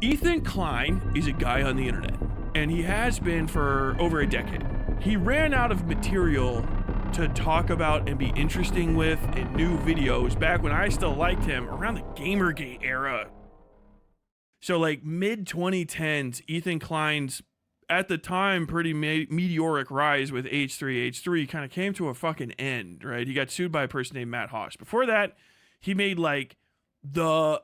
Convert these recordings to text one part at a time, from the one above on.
Ethan Klein is a guy on the internet, and he has been for over a decade. He ran out of material to talk about and be interesting with in new videos back when I still liked him, around the Gamergate era. So like mid 2010s, Ethan Klein's at the time pretty meteoric rise with H3H3 kind of came to a fucking end, right? He got sued by a person named Matt Hoss. Before that, he made like the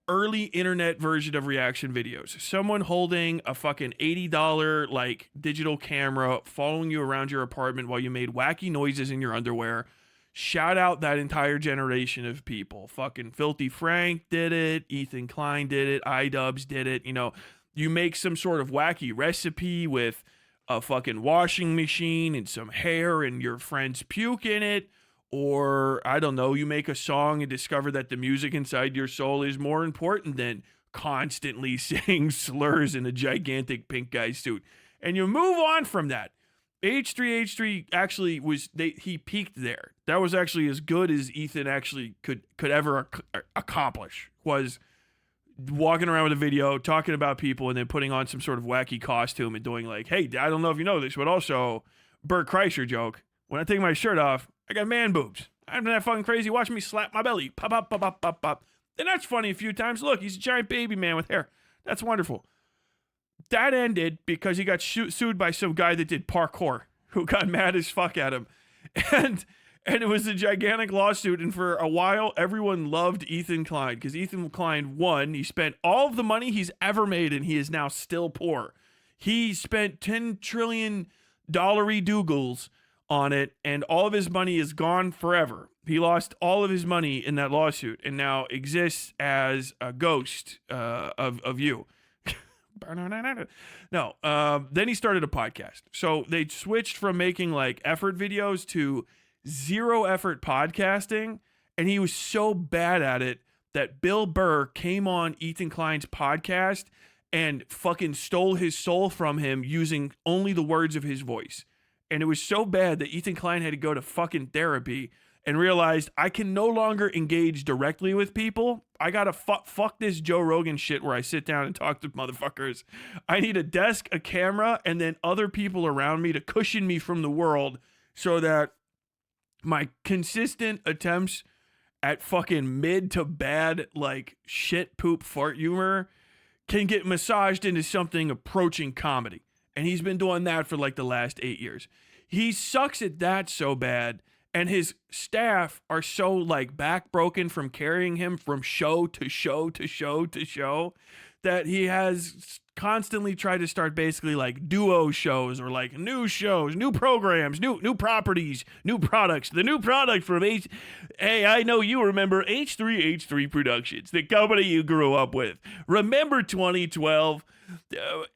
early internet version of reaction videos. Someone holding a fucking $80 like digital camera following you around your apartment while you made wacky noises in your underwear. Shout out that entire generation of people. Fucking Filthy Frank did it. Ethan Klein did it. iDubbbz did it. You know, you make some sort of wacky recipe with a fucking washing machine and some hair and your friend's puke in it. Or, I don't know, you make a song and discover that the music inside your soul is more important than constantly saying slurs in a gigantic pink guy suit. And you move on from that. H3H3 actually he peaked there. That was actually as good as Ethan actually could ever accomplish, was walking around with a video, talking about people, and then putting on some sort of wacky costume and doing like, hey, I don't know if you know this, but also, Bert Kreischer joke, when I take my shirt off, I got man boobs. I'm that fucking crazy. Watch me slap my belly. Pop, pop, pop, pop, pop, pop. And that's funny a few times. Look, he's a giant baby man with hair. That's wonderful. That ended because he got sued by some guy that did parkour who got mad as fuck at him. And it was a gigantic lawsuit. And for a while, everyone loved Ethan Klein because Ethan Klein won. He spent all of the money he's ever made and he is now still poor. He spent $10 trillion doogles on it, and all of his money is gone forever. He lost all of his money in that lawsuit and now exists as a ghost of you. No, then he started a podcast. So they switched from making like effort videos to zero effort podcasting, and he was so bad at it that Bill Burr came on Ethan Klein's podcast and fucking stole his soul from him using only the words of his voice. And it was so bad that Ethan Klein had to go to fucking therapy and realized I can no longer engage directly with people. I gotta fuck this Joe Rogan shit where I sit down and talk to motherfuckers. I need a desk, a camera, and then other people around me to cushion me from the world so that my consistent attempts at fucking mid to bad, like shit poop fart humor can get massaged into something approaching comedy. And he's been doing that for like the last 8 years. He sucks at that so bad. And his staff are so like backbroken from carrying him from show to show to show to show that he has constantly tried to start basically like duo shows or like new shows, new programs, new properties, new products. The new product from hey, I know you remember H3H3 Productions, the company you grew up with. Remember 2012?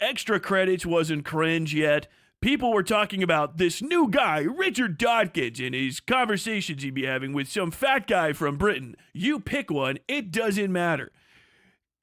Extra credits wasn't cringe yet. People were talking about this new guy, Richard Dawkins, and his conversations he'd be having with some fat guy from Britain. You pick one, it doesn't matter.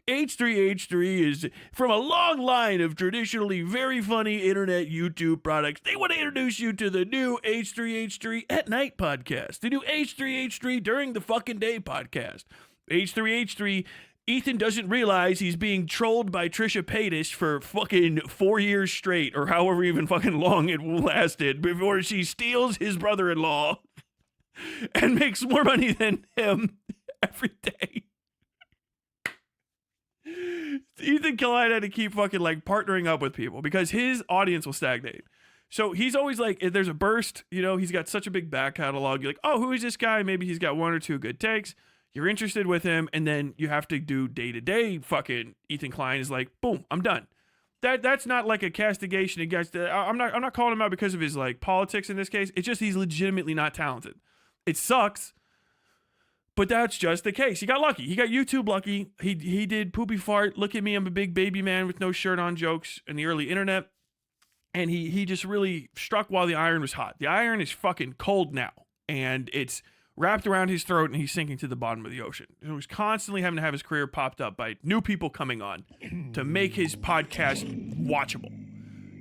H3H3 is from a long line of traditionally very funny internet YouTube products. They want to introduce you to the new H3H3 at night podcast, the new H3H3 during the fucking day podcast. H3H3, Ethan doesn't realize he's being trolled by Trisha Paytas for fucking 4 years straight, or however even fucking long it lasted, before she steals his brother-in-law and makes more money than him every day. Ethan Klein had to keep fucking like partnering up with people because his audience will stagnate. So he's always like, if there's a burst, you know, he's got such a big back catalog. You're like, oh, who is this guy? Maybe he's got one or two good takes. You're interested with him, and then you have to do day-to-day fucking Ethan Klein is like, boom, I'm done. That's not like a castigation against I'm not calling him out because of his like politics in this case. It's just he's legitimately not talented. It sucks, but that's just the case. He got lucky. He got YouTube lucky. He did poopy fart, look at me, I'm a big baby man with no shirt on jokes in the early internet. And he just really struck while the iron was hot. The iron is fucking cold now, and it's wrapped around his throat, and he's sinking to the bottom of the ocean. He was constantly having to have his career popped up by new people coming on to make his podcast watchable.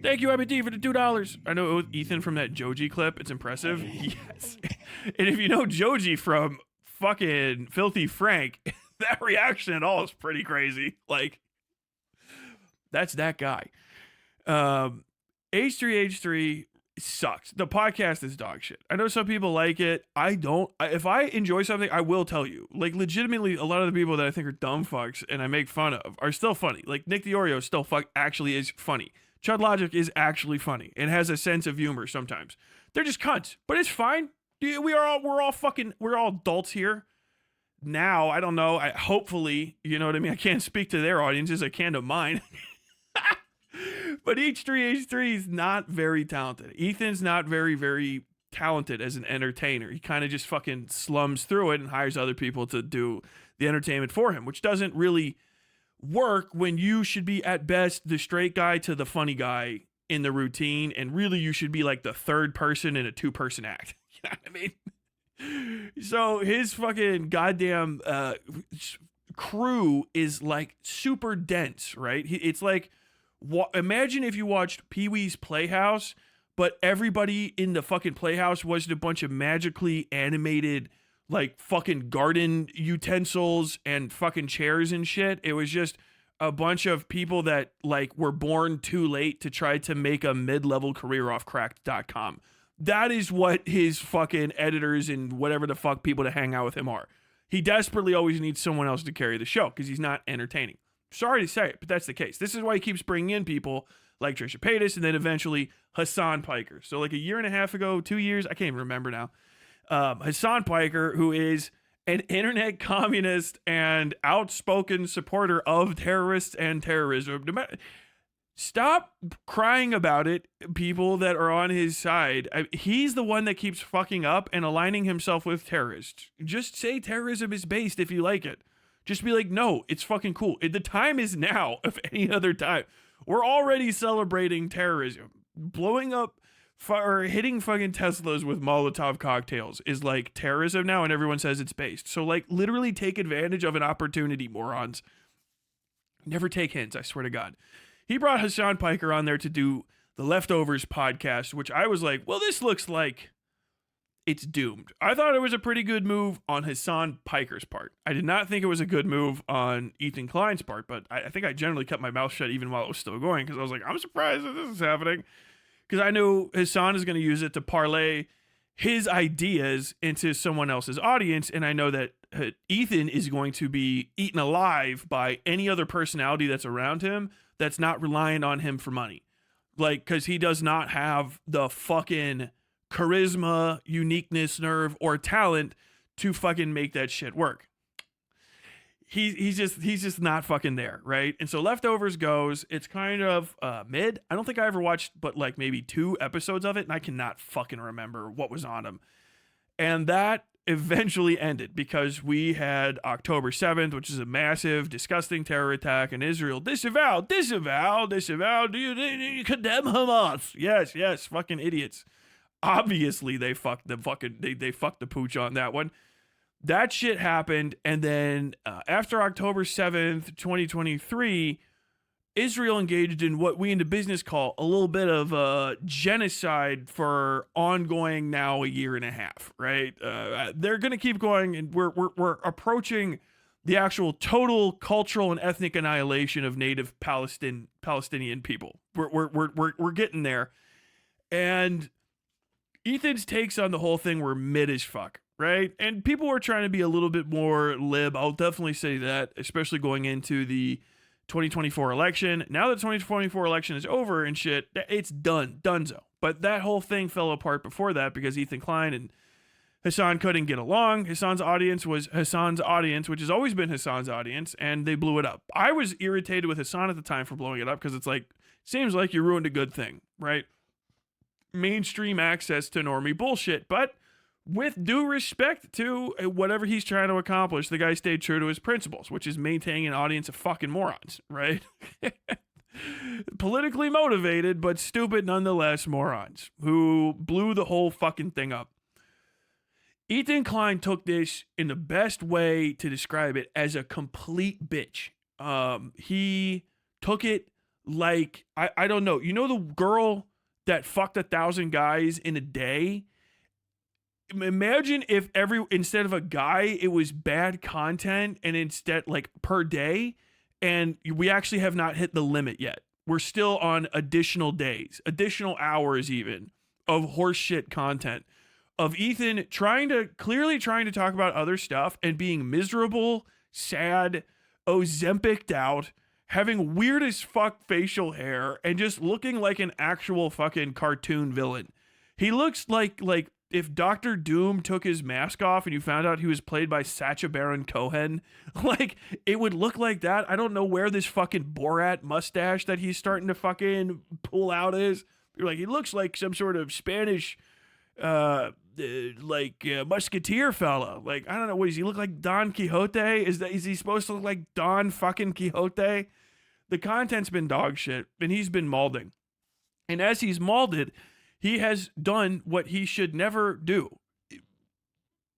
Thank you, Ebony D, for the $2. I know it was Ethan from that Joji clip. It's impressive. Yes. And if you know Joji from fucking Filthy Frank, that reaction at all is pretty crazy. Like, That's that guy. H3H3 sucks. The podcast is dog shit. I know some people like it. I don't. If I enjoy something, I will tell you. Like, legitimately, a lot of the people that I think are dumb fucks and I make fun of are still funny. Like, Nick DeOrio still actually is funny. Chud Logic is actually funny and has a sense of humor sometimes. They're just cunts, but it's fine. We're all adults here. Now, I don't know. Hopefully, you know what I mean? I can't speak to their audiences. I can to mine. But H3H3 is not very talented. Ethan's not very, very talented as an entertainer. He kind of just fucking slums through it and hires other people to do the entertainment for him, which doesn't really work when you should be at best the straight guy to the funny guy in the routine, and really you should be like the third person in a 2-person act. You know what I mean? So his fucking goddamn crew is like super dense, right? It's like, imagine if you watched Pee-wee's Playhouse, but everybody in the fucking Playhouse wasn't a bunch of magically animated like fucking garden utensils and fucking chairs and shit. It was just a bunch of people that like were born too late to try to make a mid-level career off cracked.com. That is what his fucking editors and whatever the fuck people to hang out with him are. He desperately always needs someone else to carry the show because he's not entertaining. Sorry to say it, but that's the case. This is why he keeps bringing in people like Trisha Paytas and then eventually Hasan Piker. So like a year and a half ago, 2 years, I can't even remember now. Hasan Piker, who is an internet communist and outspoken supporter of terrorists and terrorism. Stop crying about it, people that are on his side. He's the one that keeps fucking up and aligning himself with terrorists. Just say terrorism is based if you like it. Just be like, no, it's fucking cool. The time is now, if any other time. We're already celebrating terrorism. Blowing up or hitting fucking Teslas with Molotov cocktails is like terrorism now, and everyone says it's based. So like literally take advantage of an opportunity, morons. Never take hints, I swear to God. He brought Hasan Piker on there to do the Leftovers podcast, which I was like, well, this looks like it's doomed. I thought it was a pretty good move on Hasan Piker's part. I did not think it was a good move on Ethan Klein's part, but I think I generally kept my mouth shut even while it was still going because I was like, I'm surprised that this is happening. Because I knew Hasan is going to use it to parlay his ideas into someone else's audience, and I know that Ethan is going to be eaten alive by any other personality that's around him that's not reliant on him for money. Like, because he does not have the fucking charisma, uniqueness, nerve, or talent to fucking make that shit work. He's just not fucking there, right? And so Leftovers goes, it's kind of mid. I don't think I ever watched but like maybe 2 episodes of it, and I cannot fucking remember what was on them. And that eventually ended because we had October 7th, which is a massive, disgusting terror attack in Israel. Disavow. Do you condemn Hamas? Yes, fucking idiots. Obviously, they fucked the pooch on that one. That shit happened, and then after October 7th, 2023, Israel engaged in what we in the business call a little bit of genocide for ongoing now a year and a half, right? They're going to keep going, and we're approaching the actual total cultural and ethnic annihilation of native Palestinian people. We're getting there, and Ethan's takes on the whole thing were mid as fuck. Right? And people were trying to be a little bit more lib. I'll definitely say that, especially going into the 2024 election. Now that the 2024 election is over and shit, it's donezo. But that whole thing fell apart before that because Ethan Klein and Hasan couldn't get along. Hasan's audience was Hasan's audience, which has always been Hasan's audience, and they blew it up. I was irritated with Hasan at the time for blowing it up because it's like, seems like you ruined a good thing, right? Mainstream access to normie bullshit, but with due respect to whatever he's trying to accomplish, the guy stayed true to his principles, which is maintaining an audience of fucking morons, right? Politically motivated, but stupid nonetheless morons who blew the whole fucking thing up. Ethan Klein took this in the best way to describe it as a complete bitch. He took it like, I don't know. You know the girl that fucked 1,000 guys in a day? Imagine if instead of a guy, it was bad content, and instead, like, per day, And we actually have not hit the limit yet. We're still on additional days, additional hours even of horseshit content of Ethan clearly trying to talk about other stuff and being miserable, sad, Ozempic'd out, having weird as fuck facial hair, and just looking like an actual fucking cartoon villain. He looks like if Dr. Doom took his mask off and you found out he was played by Sacha Baron Cohen, like, it would look like that. I don't know where this fucking Borat mustache that he's starting to fucking pull out is. You're like, he looks like some sort of Spanish, musketeer fella. Like, I don't know, what does he look like? Don Quixote? Is he supposed to look like Don fucking Quixote? The content's been dog shit, and he's been malding. And as he's malded, he has done what he should never do.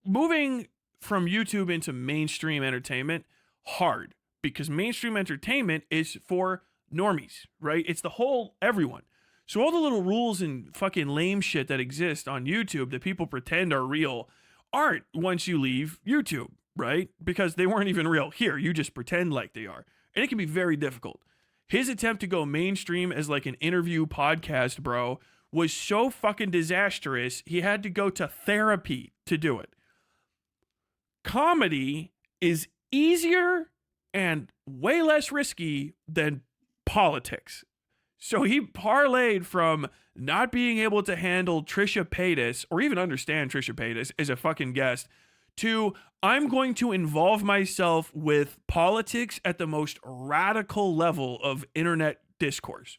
Moving from YouTube into mainstream entertainment, hard, because mainstream entertainment is for normies, right? It's the whole everyone. So all the little rules and fucking lame shit that exist on YouTube that people pretend are real aren't once you leave YouTube, right? Because they weren't even real. Here, you just pretend like they are. And it can be very difficult. His attempt to go mainstream as like an interview podcast bro was so fucking disastrous, he had to go to therapy to do it. Comedy is easier and way less risky than politics. So he parlayed from not being able to handle Trisha Paytas or even understand Trisha Paytas as a fucking guest to I'm going to involve myself with politics at the most radical level of internet discourse.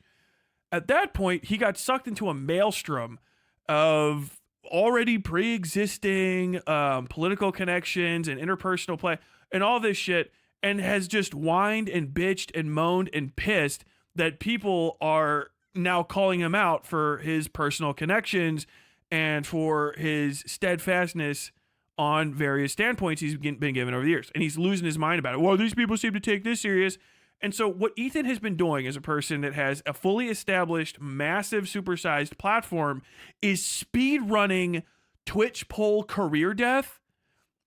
At that point, he got sucked into a maelstrom of already pre-existing political connections and interpersonal play and all this shit, and has just whined and bitched and moaned and pissed that people are now calling him out for his personal connections and for his steadfastness on various standpoints he's been given over the years. And he's losing his mind about it. Well, these people seem to take this serious. And so what Ethan has been doing as a person that has a fully established, massive, supersized platform is speed running Twitch poll career death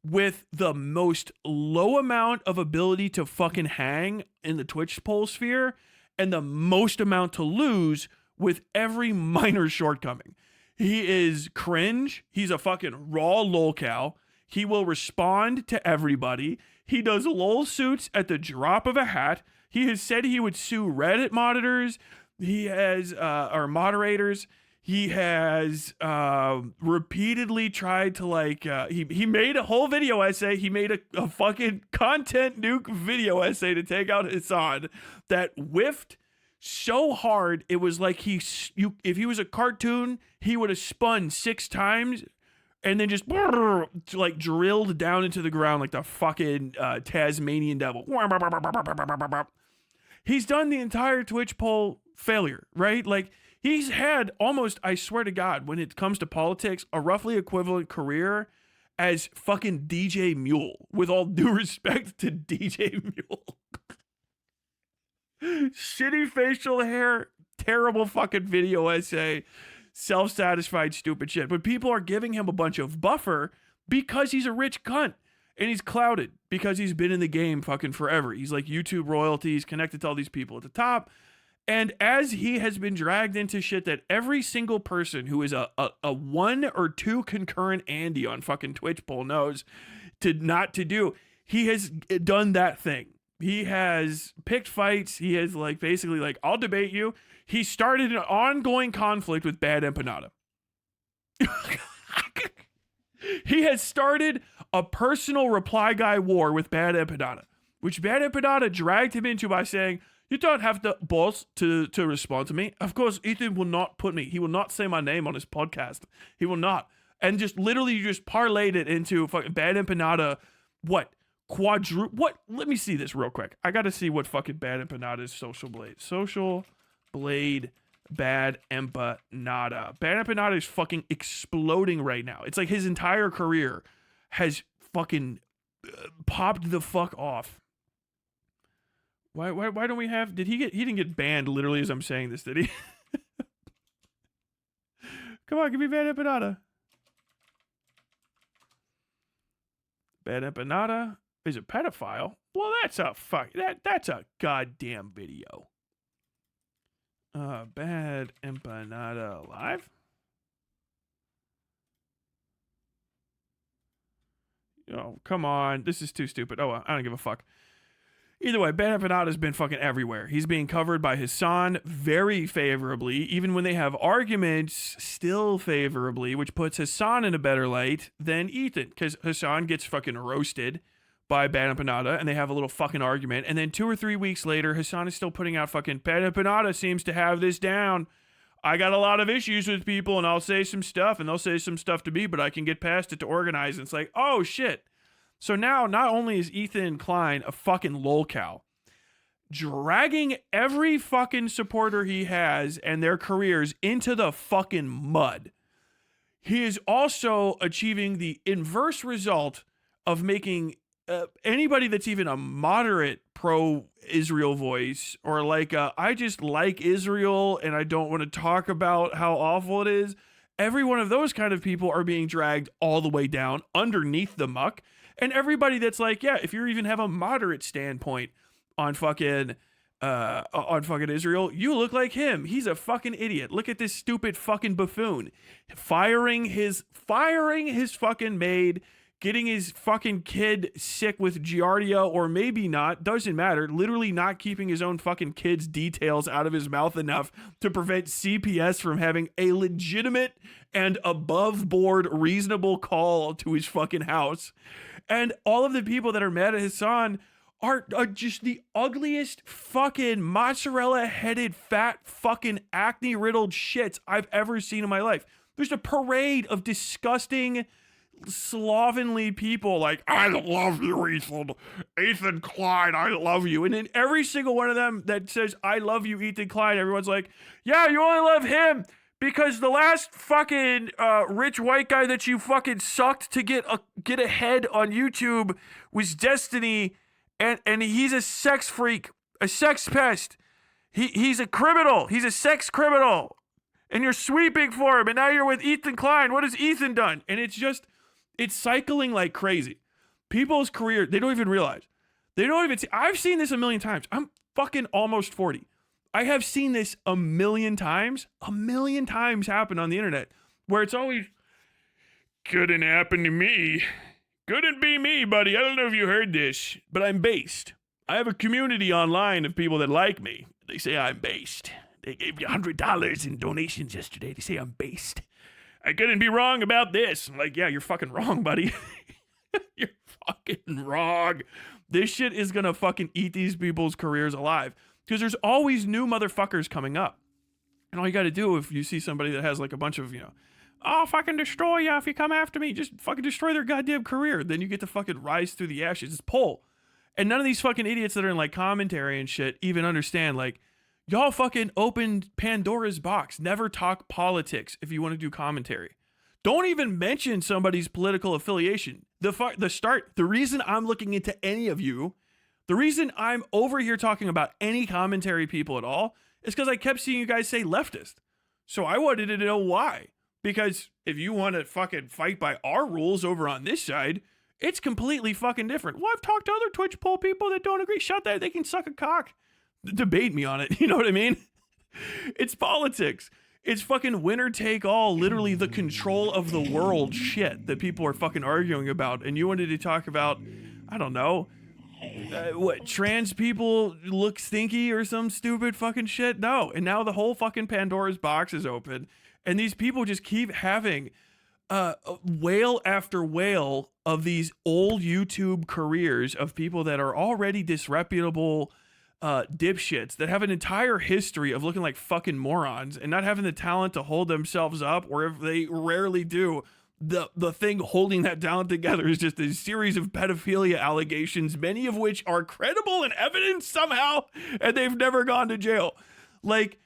with the most low amount of ability to fucking hang in the Twitch poll sphere and the most amount to lose with every minor shortcoming. He is cringe. He's a fucking raw lolcow. He will respond to everybody. He does lol suits at the drop of a hat. He has said he would sue Reddit monitors. He has, or moderators. He has repeatedly tried to he made a whole video essay. He made a fucking content nuke video essay to take out Hasan that whiffed so hard. It was like if he was a cartoon, he would have spun 6 times and then just like drilled down into the ground like the fucking Tasmanian devil. He's done the entire Twitch poll failure, right? Like, he's had almost, I swear to God, when it comes to politics, a roughly equivalent career as fucking DJ Mule, with all due respect to DJ Mule. Shitty facial hair, terrible fucking video essay, self-satisfied stupid shit. But people are giving him a bunch of buffer because he's a rich cunt. And he's clouded because he's been in the game fucking forever. He's like YouTube royalty. He's connected to all these people at the top. And as he has been dragged into shit that every single person who is a 1 or 2 concurrent Andy on fucking Twitch poll knows not to do, he has done that thing. He has picked fights. He has basically I'll debate you. He started an ongoing conflict with Bad Empanada. He has started a personal reply guy war with Bad Empanada, which Bad Empanada dragged him into by saying, you don't have the balls to respond to me. Of course, Ethan will not he will not say my name on his podcast. He will not. And just literally you just parlayed it into fucking Bad Empanada. What? Let me see this real quick. I got to see what fucking Bad Empanada's Social Blade. Social Blade Bad Empanada. Bad Empanada is fucking exploding right now. It's like his entire career has fucking popped the fuck off. Why don't we have, he didn't get banned literally as I'm saying this, did he? Come on, give me Bad Empanada. Bad Empanada is a pedophile. Well, that's a that's a goddamn video. Bad empanada live. Oh, come on. This is too stupid. Oh, I don't give a fuck. Either way, Bad Empanada's been fucking everywhere. He's being covered by Hasan very favorably, even when they have arguments, still favorably, which puts Hasan in a better light than Ethan, because Hasan gets fucking roasted by Bad Empanada, and they have a little fucking argument, and then 2 or 3 weeks later, Hasan is still putting out fucking, Bad Empanada seems to have this down. I got a lot of issues with people, and I'll say some stuff, and they'll say some stuff to me, but I can get past it to organize. And it's like, oh shit. So now, not only is Ethan Klein a fucking lolcow, dragging every fucking supporter he has and their careers into the fucking mud, he is also achieving the inverse result of making anybody that's even a moderate pro-Israel voice, or like I just like Israel and I don't want to talk about how awful it is, every one of those kind of people are being dragged all the way down underneath the muck. And everybody that's like, yeah, if you even have a moderate standpoint on fucking Israel, you look like him. He's a fucking idiot. Look at this stupid fucking buffoon firing his fucking maid, getting his fucking kid sick with Giardia, or maybe not, doesn't matter, literally not keeping his own fucking kid's details out of his mouth enough to prevent CPS from having a legitimate and above board reasonable call to his fucking house. And all of the people that are mad at Hasan are just the ugliest fucking mozzarella-headed, fat, fucking acne-riddled shits I've ever seen in my life. There's a parade of disgusting, slovenly people like, I love you, Ethan Klein, I love you. And then every single one of them that says, I love you, Ethan Klein, everyone's like, yeah, you only love him because the last fucking rich white guy that you fucking sucked to get ahead on YouTube was Destiny, and he's a sex freak, a sex pest. He's a criminal. He's a sex criminal. And you're sweeping for him, and now you're with Ethan Klein. What has Ethan done? And it's cycling like crazy. People's career, they don't even realize. They don't even see. I've seen this a million times. I'm fucking almost 40. I have seen this a million times happen on the internet, where it's always, couldn't happen to me. Couldn't be me, buddy. I don't know if you heard this, but I'm based. I have a community online of people that like me. They say I'm based. They gave me $100 in donations yesterday. They say I'm based. I couldn't be wrong about this. I'm like, yeah, you're fucking wrong, buddy. You're fucking wrong. This shit is gonna fucking eat these people's careers alive. Because there's always new motherfuckers coming up. And all you gotta do if you see somebody that has like a bunch of, I'll fucking destroy you if you come after me, just fucking destroy their goddamn career. Then you get to fucking rise through the ashes. It's pull. And none of these fucking idiots that are in like commentary and shit even understand, like, y'all fucking opened Pandora's box. Never talk politics if you want to do commentary. Don't even mention somebody's political affiliation. The reason I'm looking into any of you, the reason I'm over here talking about any commentary people at all is because I kept seeing you guys say leftist. So I wanted to know why. Because if you want to fucking fight by our rules over on this side, it's completely fucking different. Well, I've talked to other Twitch poll people that don't agree. Shut that. They can suck a cock. Debate me on it. You know what I mean? It's politics. It's fucking winner take all, literally the control of the world shit that people are fucking arguing about. And you wanted to talk about, I don't know, what, trans people look stinky or some stupid fucking shit? No. And now the whole fucking Pandora's box is open. And these people just keep having whale after whale of these old YouTube careers of people that are already disreputable dipshits that have an entire history of looking like fucking morons and not having the talent to hold themselves up, or if they rarely do, the thing holding that down together is just a series of pedophilia allegations, many of which are credible and evidence somehow, and they've never gone to jail. Like,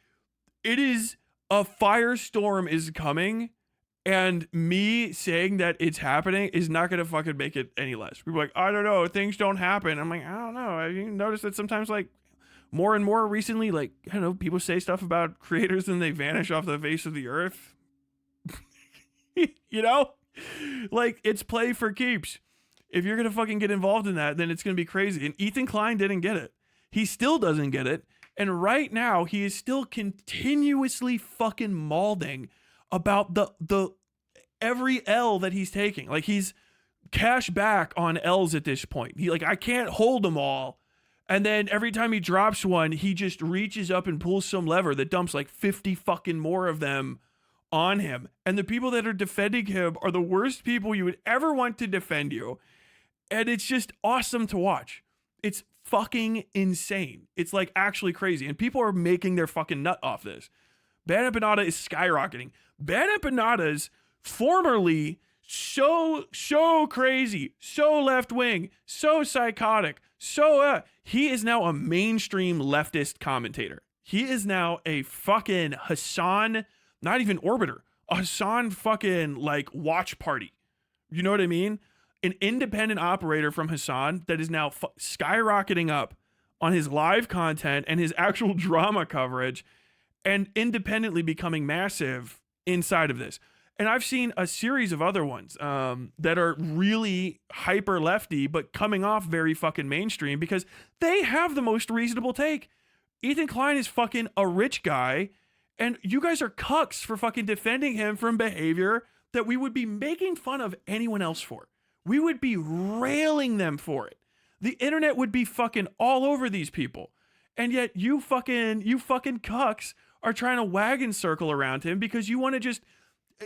it is a firestorm is coming, and me saying that it's happening is not going to fucking make it any less. People are like, I don't know, things don't happen. I'm like, I don't know. You notice that sometimes, like, more and more recently, like, I don't know, people say stuff about creators and they vanish off the face of the earth. You know? Like, it's play for keeps. If you're going to fucking get involved in that, then it's going to be crazy. And Ethan Klein didn't get it. He still doesn't get it. And right now, he is still continuously fucking mauling about the every L that he's taking. Like, he's cash back on L's at this point. He like, I can't hold them all. And then every time he drops one, he just reaches up and pulls some lever that dumps like 50 fucking more of them on him. And the people that are defending him are the worst people you would ever want to defend you. And it's just awesome to watch. It's fucking insane. It's like actually crazy. And people are making their fucking nut off this. Bad Empanada is skyrocketing. Bad Empanadas, formerly so crazy, so left wing, so psychotic, he is now a mainstream leftist commentator. He is now a fucking Hasan, not even orbiter, a Hasan fucking like watch party. You know what I mean? An independent operator from Hasan that is now skyrocketing up on his live content and his actual drama coverage and independently becoming massive inside of this. And I've seen a series of other ones that are really hyper lefty, but coming off very fucking mainstream because they have the most reasonable take. Ethan Klein is fucking a rich guy, and you guys are cucks for fucking defending him from behavior that we would be making fun of anyone else for. We would be railing them for it. The internet would be fucking all over these people. And yet you fucking cucks are trying to wagon circle around him because you want to just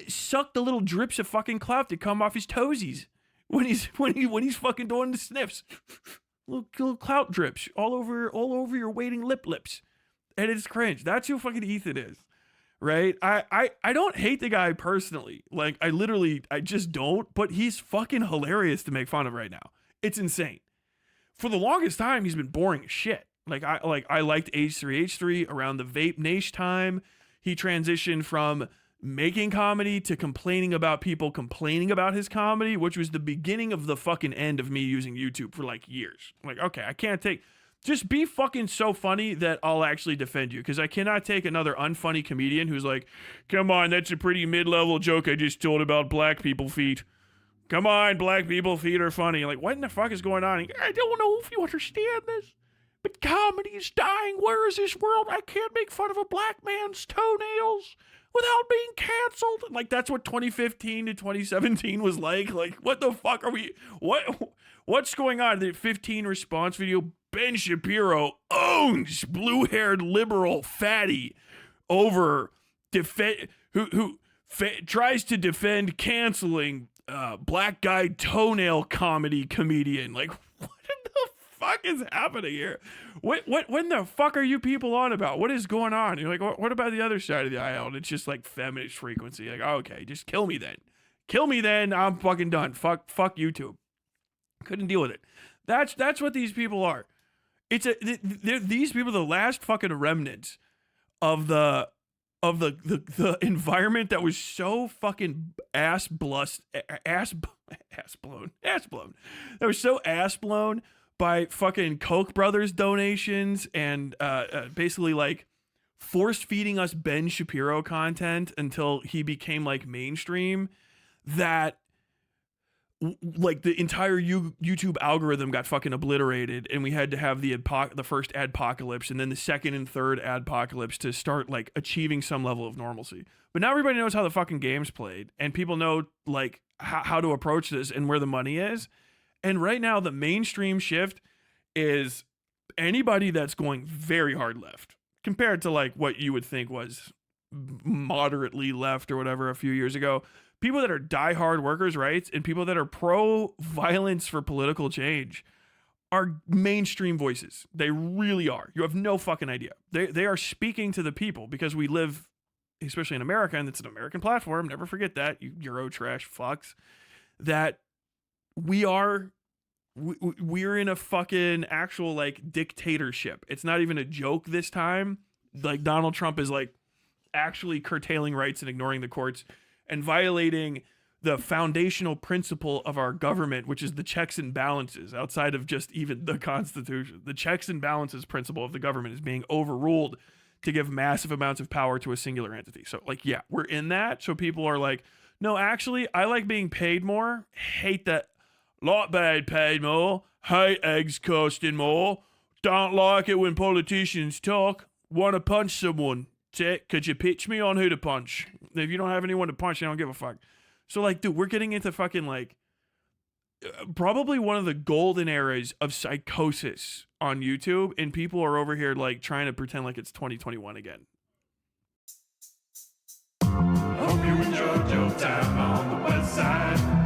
suck the little drips of fucking clout that come off his toesies when he's fucking doing the sniffs. little clout drips all over your waiting lips. And it's cringe. That's who fucking Ethan is. Right? I don't hate the guy personally. Like I just don't, but he's fucking hilarious to make fun of right now. It's insane. For the longest time, he's been boring as shit. I liked H3H3 around the Vape Nation time. He transitioned from making comedy to complaining about people complaining about his comedy, which was the beginning of the fucking end of me using YouTube for like years. Like, okay, I can't take, just be fucking so funny that I'll actually defend you, because I cannot take another unfunny comedian who's like, come on, that's a pretty mid-level joke I just told about black people feet. Come on, black people feet are funny. Like, what in the fuck is going on? I don't know if you understand this, but comedy is dying. Where is this world? I can't make fun of a black man's toenails without being canceled. Like, that's what 2015 to 2017 was like. Like, what the fuck are we, what's going on? The 15 response video, Ben Shapiro owns blue-haired liberal fatty over who tries to defend canceling black guy toenail comedy comedian. Like, what the fuck is happening here? When the fuck are you people on about? What is going on? You're like, what about the other side of the aisle? And it's just like feminist frequency. Like, okay, just kill me then. Kill me then. I'm fucking done. Fuck YouTube. Couldn't deal with it. That's what these people are. These people are the last fucking remnants of the environment that was so fucking ass blown. That was so ass blown by fucking Koch brothers donations and basically like force feeding us Ben Shapiro content until he became like mainstream, that like the entire YouTube algorithm got fucking obliterated, and we had to have the first adpocalypse and then the second and third adpocalypse to start like achieving some level of normalcy. But now everybody knows how the fucking game's played, and people know like how to approach this and where the money is. And right now the mainstream shift is anybody that's going very hard left compared to like what you would think was moderately left or whatever a few years ago. People that are diehard workers' rights and people that are pro-violence for political change are mainstream voices. They really are. You have no fucking idea. They are speaking to the people because we live, especially in America, and it's an American platform. Never forget that, you Euro trash fucks. That we're in a fucking actual like dictatorship. It's not even a joke this time. Like Donald Trump is like actually curtailing rights and ignoring the courts and violating the foundational principle of our government, which is the checks and balances outside of just even the Constitution. The checks and balances principle of the government is being overruled to give massive amounts of power to a singular entity. So like, yeah, we're in that. So people are like, no, actually, I like being paid more. Hate that. Like bad paid more. Hate eggs costing more. Don't like it when politicians talk. Want to punch someone. Could you pitch me on who to punch? If you don't have anyone to punch, I don't give a fuck. So, like, dude, we're getting into fucking, like, probably one of the golden eras of psychosis on YouTube, and people are over here, like, trying to pretend like it's 2021 again. Hope you enjoyed your time on the West Side.